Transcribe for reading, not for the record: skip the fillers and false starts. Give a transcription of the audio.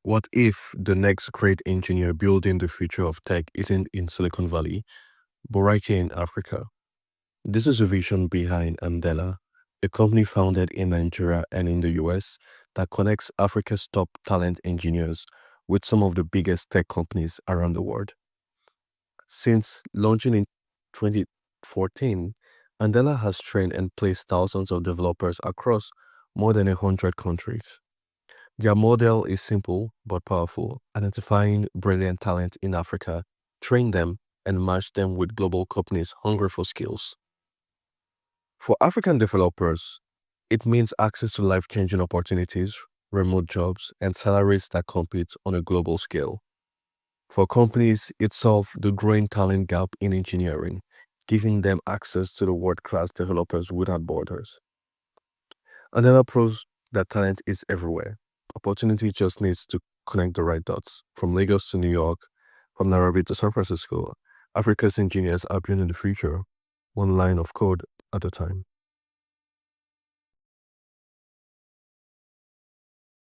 What if the next great engineer building the future of tech isn't in Silicon Valley, but right here in Africa? This is a vision behind Andela, a company founded in Nigeria and in the US that connects Africa's top talent engineers with some of the biggest tech companies around the world. Since launching in 2014, Andela has trained and placed thousands of developers across more than 100 countries. Their model is simple but powerful, identifying brilliant talent in Africa, train them, and match them with global companies hungry for skills. For African developers, it means access to life changing opportunities, remote jobs, and salaries that compete on a global scale. For companies, it solves the growing talent gap in engineering, giving them access to the world class developers without borders. Another proves that talent is everywhere. Opportunity just needs to connect the right dots. From Lagos to New York, from Nairobi to San Francisco, Africa's engineers are building the future, one line of code at a time.